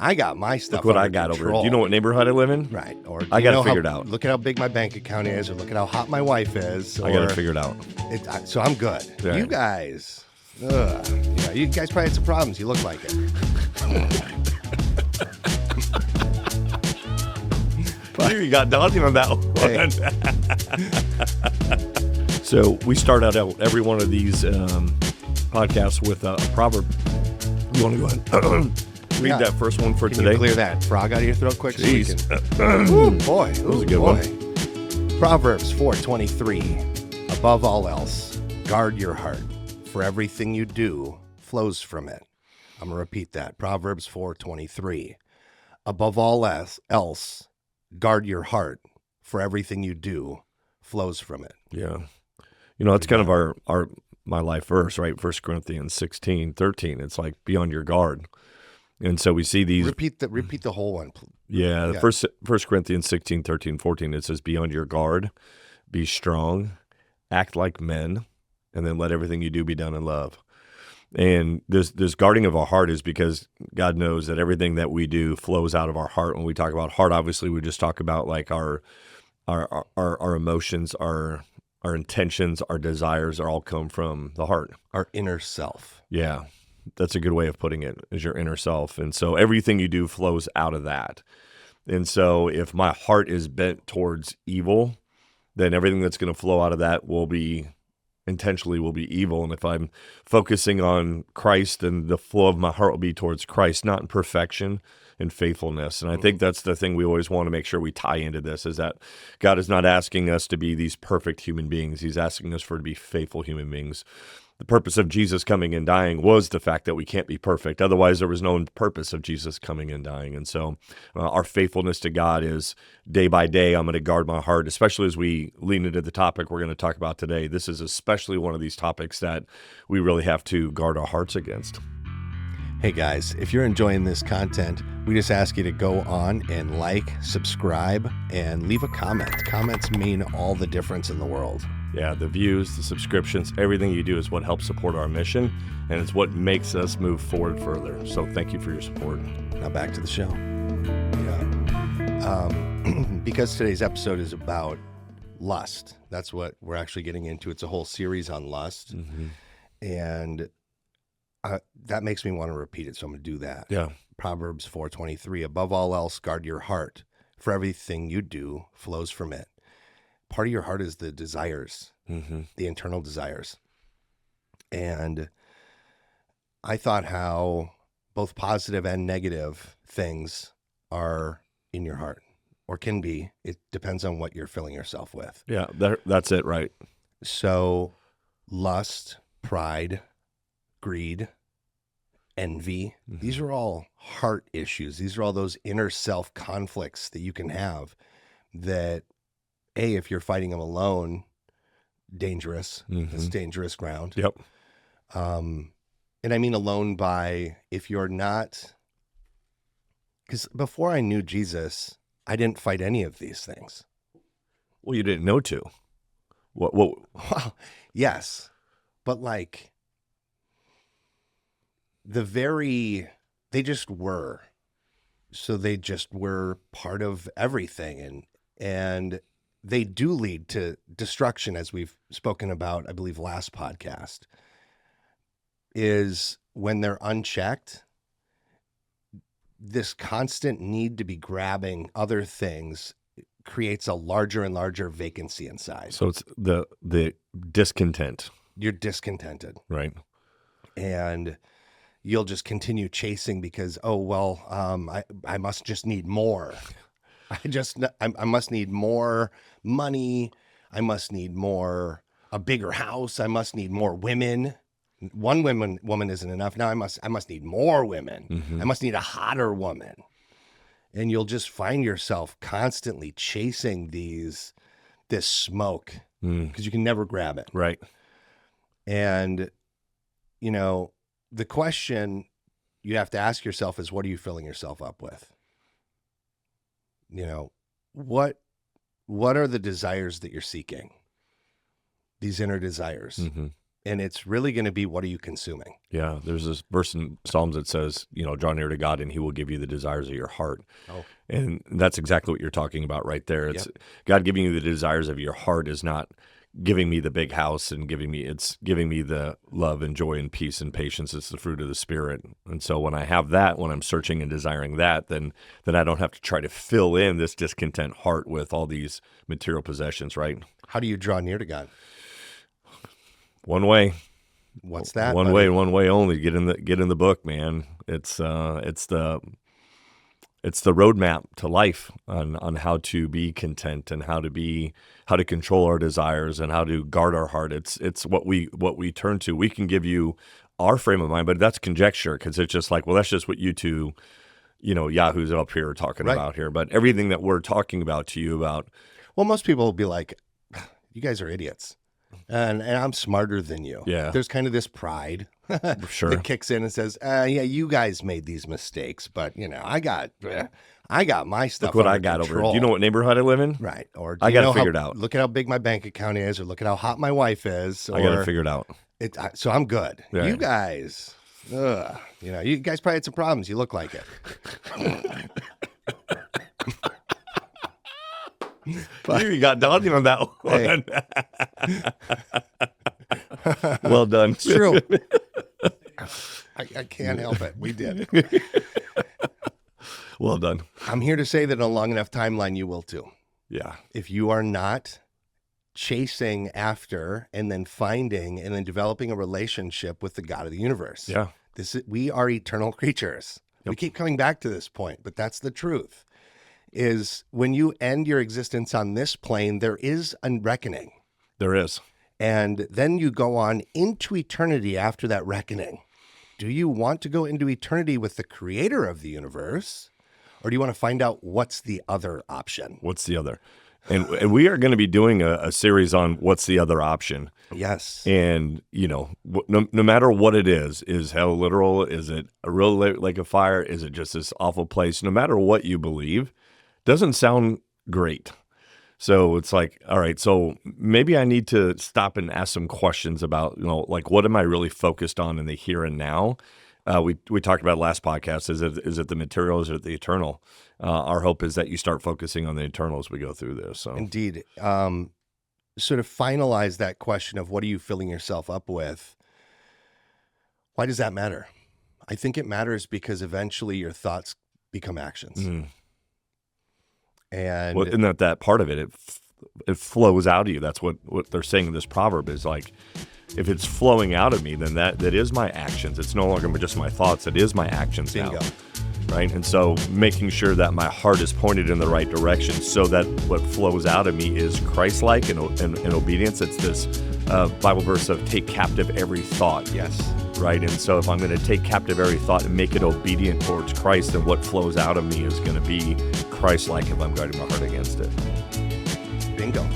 I got my stuff. Look what under I got control. over here. Do you know what neighborhood I live in? Right. Or I got it figured out. Look at how big my bank account is, or look at how hot my wife is. I got it figured out. So I'm good. Right. You guys, you guys probably had some problems. You look like it. You got dodging on that one. Hey. So we start out every one of these podcasts with a proverb. You want to go ahead and read that first one for Can today? You clear that frog out of your throat quick. Jeez. Ooh, boy. That was a good one. Proverbs 4:23. Above all else, guard your heart, for everything you do flows from it. I'm going to repeat that. Proverbs 4:23. Above all else, guard your heart, for everything you do flows from it. Yeah. You know, it's kind of my life verse, right? 1 Corinthians 16:13. It's like, be on your guard. And so we see these. Repeat the whole one. Yeah. First Corinthians 16:13, 14, it says, be on your guard, be strong, act like men, and then let everything you do be done in love. And this guarding of our heart is because God knows that everything that we do flows out of our heart. When we talk about heart, obviously we just talk about like our emotions, our intentions, our desires are all come from the heart. Our inner self. Yeah, that's a good way of putting it, is your inner self. And so everything you do flows out of that. And so if my heart is bent towards evil, then everything that's going to flow out of that will be evil. And if I'm focusing on Christ, then the flow of my heart will be towards Christ, not in perfection and faithfulness. And I think that's the thing we always want to make sure we tie into this, is that God is not asking us to be these perfect human beings. He's asking us to be faithful human beings. The purpose of Jesus coming and dying was the fact that we can't be perfect. Otherwise, there was no purpose of Jesus coming and dying. And so our faithfulness to God is day by day, I'm going to guard my heart, especially as we lean into the topic we're going to talk about today. This is especially one of these topics that we really have to guard our hearts against. Hey guys, if you're enjoying this content, we just ask you to go on and like, subscribe, and leave a comment. Comments mean all the difference in the world. Yeah, the views, the subscriptions, everything you do is what helps support our mission, and it's what makes us move forward further. So thank you for your support. Now back to the show. Yeah. Because today's episode is about lust. That's what we're actually getting into. It's a whole series on lust. Mm-hmm. And that makes me want to repeat it, so I'm going to do that. Yeah. Proverbs 4:23. Above all else, guard your heart, for everything you do flows from it. Part of your heart is the desires, the internal desires. And I thought how both positive and negative things are in your heart, or can be. It depends on what you're filling yourself with. Yeah, that's it, right? So lust, pride, greed, envy, these are all heart issues. These are all those inner self conflicts that you can have that, if you're fighting them alone, dangerous. It's dangerous ground. Yep. And I mean alone by, if you're not, because before I knew Jesus, I didn't fight any of these things. Well, you didn't know to. What? Well, yes. But like, they just were. So they just were part of everything. And they do lead to destruction, as we've spoken about, I believe, last podcast, is when they're unchecked, this constant need to be grabbing other things creates a larger and larger vacancy inside. So it's the discontent. You're discontented. Right. And you'll just continue chasing because, I must just need more. I must need more money. I must need a bigger house. I must need more women. One woman isn't enough. Now I must need more women. I must need a hotter woman. And you'll just find yourself constantly chasing this smoke because you can never grab it. Right. And, the question you have to ask yourself is, what are you filling yourself up with? What are the desires that you're seeking? These inner desires. And it's really going to be, what are you consuming? Yeah, there's this verse in Psalms that says, draw near to God and he will give you the desires of your heart. Oh. And that's exactly what you're talking about right there. It's God giving you the desires of your heart is not giving me the big house and it's giving me the love and joy and peace and patience. It's the fruit of the Spirit. And so when I have that, when I'm searching and desiring that, then I don't have to try to fill in this discontent heart with all these material possessions, right? How do you draw near to God? One way. What's that? One buddy? way, one way only. Get in the book, man. It's the roadmap to life on how to be content and how to control our desires and how to guard our heart. It's what we turn to. We can give you our frame of mind, but that's conjecture, because it's just like, well, that's just what you two, yahoos up here are talking about here. But everything that we're talking about to you about, well, most people will be like, you guys are idiots. And I'm smarter than you. Yeah. There's kind of this pride sure, that kicks in and says, yeah, you guys made these mistakes, but I got my stuff. look what under I got control. over here. Do you know what neighborhood I live in? Right. Or I got it figured out. Look at how big my bank account is, or look at how hot my wife is. Or I got it figured out. So I'm good. Right. You guys, you guys probably had some problems. You look like it. You got Donnie on that one. Hey. Well done. It's true. I can't help it. We did. Well done. I'm here to say that in a long enough timeline, you will too. Yeah. If you are not chasing after and then finding and then developing a relationship with the God of the universe. Yeah. We are eternal creatures. Yep. We keep coming back to this point, but that's the truth. Is when you end your existence on this plane, there is a reckoning. There is. And then you go on into eternity after that reckoning. Do you want to go into eternity with the creator of the universe, or do you want to find out what's the other option? What's the other? And we are going to be doing a series on what's the other option. Yes. And, no matter what it is hell literal? Is it a real lake of fire? Is it just this awful place? No matter what you believe, doesn't sound great. So it's like, all right, so maybe I need to stop and ask some questions about, like, what am I really focused on in the here and now? We talked about last podcast. Is it the material? Is it the eternal? Our hope is that you start focusing on the eternal as we go through this. So Indeed. Sort of finalize that question of what are you filling yourself up with? Why does that matter? I think it matters because eventually your thoughts become actions. Mm. And isn't that part of it? It flows out of you. That's what they're saying in this proverb is like, if it's flowing out of me, then that is my actions. It's no longer just my thoughts. It is my actions Bingo. now. Right? And so making sure that my heart is pointed in the right direction so that what flows out of me is Christ-like and obedience. It's this Bible verse of take captive every thought. Yes. Right? And so if I'm going to take captive every thought and make it obedient towards Christ, then what flows out of me is going to be Christ-like if I'm guarding my heart against it. Bingo.